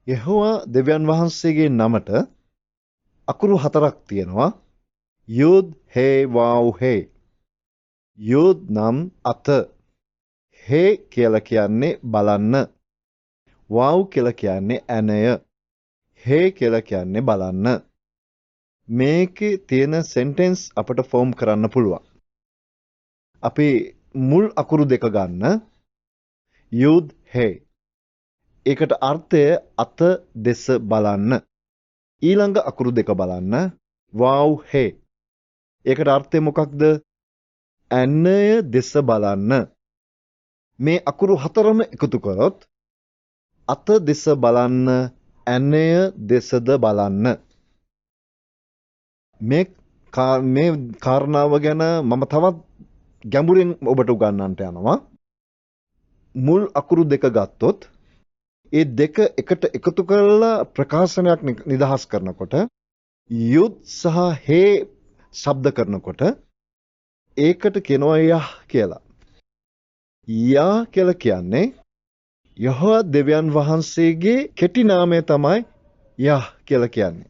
යෙහෝවා දෙවියන් වහන්සේගේ නමට අකුරු හතරක් තියෙනවා. යෝද් හේ වාව් හේ. යෝද් නම් අත. හේ කියලා කියන්නේ බලන්න. වාව් කියලා කියන්නේ ඇනය. හේ කියලා කියන්නේ බලන්න. මේකේ තියෙන සෙන්ටෙන්ස් අපට ෆෝම් කරන්න පුළුවන්. අපි මුල් අකුරු දෙක ගන්න. යෝද් හේ. ඒකට අර්ථය අත දෙස බලන්න. ඊළඟ අකුරු දෙක බලන්න. වාව් හේ. ඒකට අර්ථය මොකක්ද? ඇනය දෙස බලන්න. මේ අකුරු හතරම එකතු කරොත් අත දෙස බලන්න, ඇනය දෙසද බලන්න. මේ කාරණාව ගැන මම තවත් ගැඹුරින් ඔබට උගන්වන්නට යනවා. මුල් අකුරු දෙක ගත්තොත් ඒ දෙක එකට එකතු කරලා ප්‍රකාශනයක් නිදහස් කරනකොට යුද් සහ හේ ශබ්ද කරනකොට ඒකට කියනවා යහ කියලා. යා කියලා කියන්නේ යහෝවා දෙවියන් වහන්සේගේ කෙටි නාමය තමයි යහ කියලා කියන්නේ.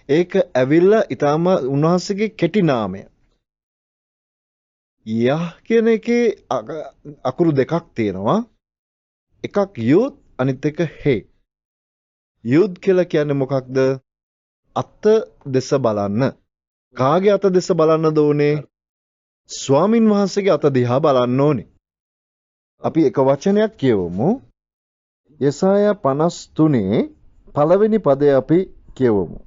ඒක ඇවිල්ලා ඊටාම උන්වහන්සේගේ කෙටි නාමය. යහ කියන එකේ අකුරු දෙකක් තියෙනවා. එකක් යුද් අනිත් එක හේ. යුද් කියලා කියන්නේ මොකක්ද? අත දෙස බලන්න. කාගේ අත දෙස බලන්නද ඕනේ? ස්වාමින් වහන්සේගේ අත දිහා බලන්න ඕනේ. අපි එක වචනයක් කියවමු. යෙසායා 53 පළවෙනි පදය අපි කියවමු.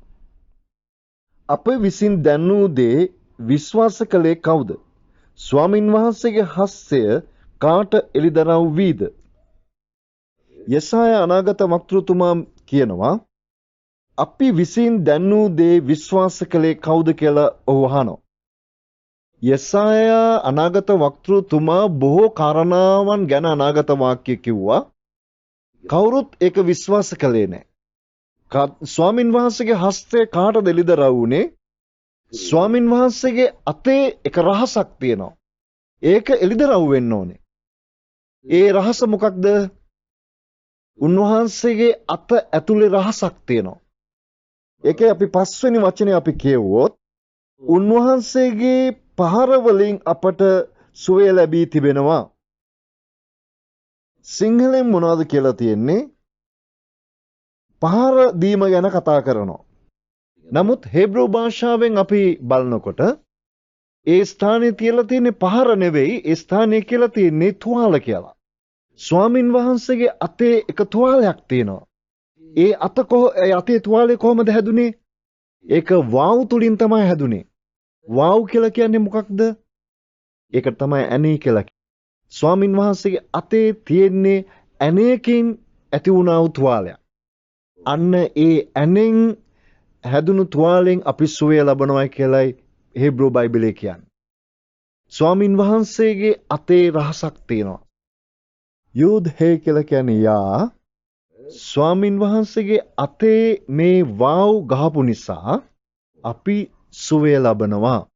අප විසින් දැන්නූ දේ විශ්වාස කළේ කවුද? ස්වාමින් වහන්සේගේ හස්තය කාට එළිදරව් වීද? යෙසායා අනාගත වක්තෘතුමා කියනවා අපි විසින් දැන්නූ දේ විශ්වාස කළේ කවුද කියලා ඔහු අහනවා. යෙසායා අනාගත වක්තෘතුමා බොහෝ කාරණාවන් ගැන අනාගත වාක්‍ය කිව්වා. කවුරුත් ඒක විශ්වාස කළේ නැහැ. ස්වාමින් වහන්සේගේ හස්තය කාටද එළිදරව් වුනේ? ස්වාමින් වහන්සේගේ අතේ එක රහසක් තියෙනවා. ඒක එළිදරව් වෙන්න ඕනේ. ඒ රහස මොකක්ද? උන්වහන්සේගේ අත ඇතුලේ රහසක් තියෙනවා. ඒකේ අපි පස්වෙනි වචනේ අපි කියවුවොත් උන්වහන්සේගේ පහර වලින් අපට සුවය ලැබී තිබෙනවා. සිංහලෙන් මොනවද කියලා තියෙන්නේ? පහර දීම ගැන කතා කරනවා. නමුත් හේබ්‍රූ භාෂාවෙන් අපි බලනකොට ඒ ස්ථානයේ තියලා තියෙන්නේ පහර නෙවෙයි, ඒ ස්ථානයේ කියලා තියෙන්නේ තුවාල කියලා. ස්වාමින් වහන්සේගේ අතේ එක තුවාලයක් තියෙනවා. ඒ අතේ තුවාලේ කොහොමද හැදුනේ? ඒක වාව් තුලින් තමයි හැදුනේ. වාව් කියලා කියන්නේ මොකක්ද? ඒක තමයි ඇනේ කියලා. ස්වාමින් වහන්සේගේ අතේ තියෙන්නේ ඇනේකින් ඇති වුණා වූ තුවාලයක්. අන්න ඒ ඇනෙන් හැදුණු තුවාලෙන් අපි සුවය ලබනවා කියලායි හේබ්‍රූ බයිබලයේ කියන්නේ. ස්වාමින් වහන්සේගේ අතේ රහසක් තියෙනවා. යෝද් හේ කියලා කියන්නේ යා. ස්වාමින් වහන්සේගේ අතේ මේ වාව් ගහපු නිසා අපි සුවය ලබනවා.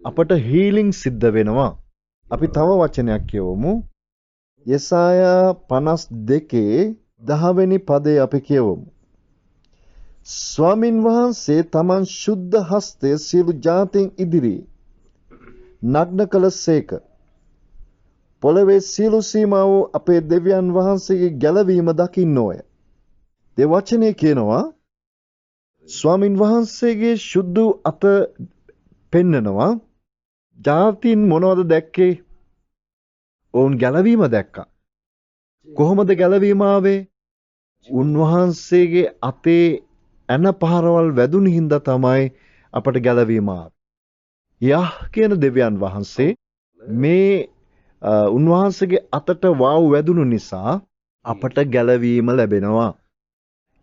අපට හීලින් සිද්ධ වෙනවා. අපි තව වචනයක් කියවමු. යෙසායා 52 10 වෙනි පදේ අපි කියවමු. ස්වාමින් වහන්සේ තමන් ශුද්ධ හස්තය සියලු ජාතීන් ඉදිරියේ නග්න කළසේක. පොළවේ සියලු සීමාවෝ අපේ දෙවියන් වහන්සේගේ ගැලවීම දකින්නෝය. ඒ වචනේ කියනවා ස්වාමින් වහන්සේගේ ශුද්ධ අත පෙන්නනවා. ජාතීන් මොනවද දැක්කේ? ඔවුන් ගැලවීම දැක්කා. කොහොමද ගැලවීම ආවේ? උන්වහන්සේගේ අතේ ඇන පහරවල් වැදුණු හින්දා තමයි අපට ගැලවීම ආවේ. යහ කියන දෙවියන් වහන්සේ මේ උන්වහන්සේගේ අතට වාව් වැදුණු නිසා අපට ගැලවීම ලැබෙනවා.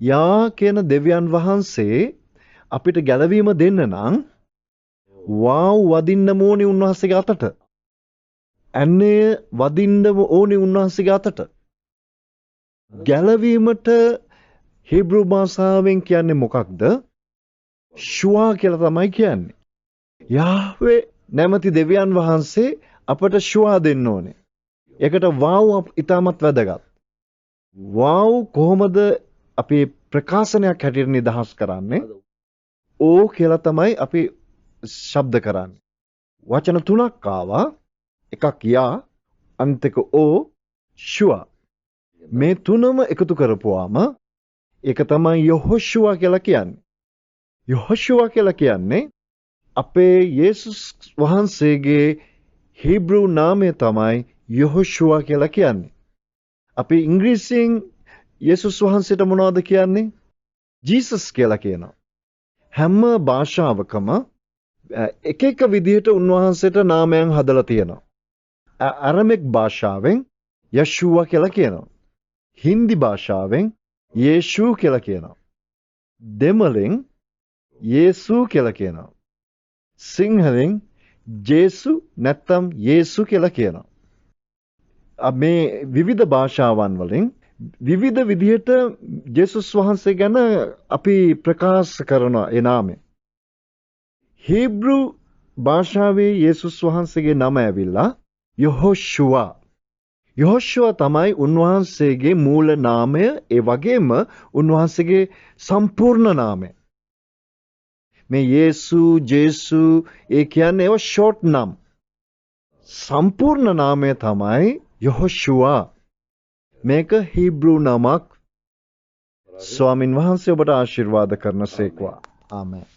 යා කියන දෙවියන් වහන්සේ අපිට ගැලවීම දෙන්න නම් වාව් වදින්න ඕනේ උන්වහන්සේගේ අතට. ඇන්නේ වදින්න ඕනේ උන්වහන්සේගේ අතට. ගැලවීමට හීබ්‍රූ භාෂාවෙන් කියන්නේ මොකක්ද? ෂුවා කියලා තමයි කියන්නේ. යාහ්වේ නැමැති දෙවියන් වහන්සේ අපට ෂුවා දෙන්න ඕනේ. ඒකට වාව් ඉතාමත් වැදගත්. වාව් කොහොමද අපි ප්‍රකාශනයක් හැටියට නිදහස් කරන්නේ. ඕ කියලා තමයි අපි ශබ්ද කරන්නේ. වචන තුනක් ආවා. එකක් යා, අනිත් එක ඕ, ෂුවා. මේ තුනම එකතු කරපුවාම ඒක තමයි යොහොෂුවා කියලා කියන්නේ. යොහොෂුවා කියලා කියන්නේ අපේ යේසුස් වහන්සේගේ හීබ්‍රු නාමය තමයි යොහොෂුවා කියලා කියන්නේ. අපි ඉංග්‍රීසියෙන් යේසුස් වහන්සේට මොනවද කියන්නේ? ජීසස් කියලා කියනවා. හැම භාෂාවකම එක එක විදිහට උන්වහන්සේට නාමයන් හදලා තියෙනවා. අරමෙක් භාෂාවෙන් යෂුවා කියලා කියනවා. හින්දි භාෂාවෙන් යේෂු කියලා කියනවා. දෙමළෙන් යේසු කියලා කියනවා. සිංහලෙන් ජේසු නැත්නම් යේසු කියලා කියනවා. මේ විවිධ භාෂාවන් වලින් විවිධ විදිහට ජේසුස් වහන්සේ ගැන අපි ප්‍රකාශ කරන ඒ නාමය. හීබ්‍රු භාෂාවේ යේසුස් වහන්සේගේ නම ඇවිල්ලා යොහොෂුවා. යොහොෂුවා තමයි උන්වහන්සේගේ මූල නාමය, ඒ වගේම උන්වහන්සේගේ සම්පූර්ණ නාමය. මේ යේසු, ජේසු ඒ කියන්නේ ඒවා ෂෝට් නම්. සම්පූර්ණ නාමය තමයි යොහොෂුවා. මේක හීබ්‍රු නමක්. ස්වාමින් වහන්සේ ඔබට ආශිර්වාද කරනසේක්වා. ආමේන්.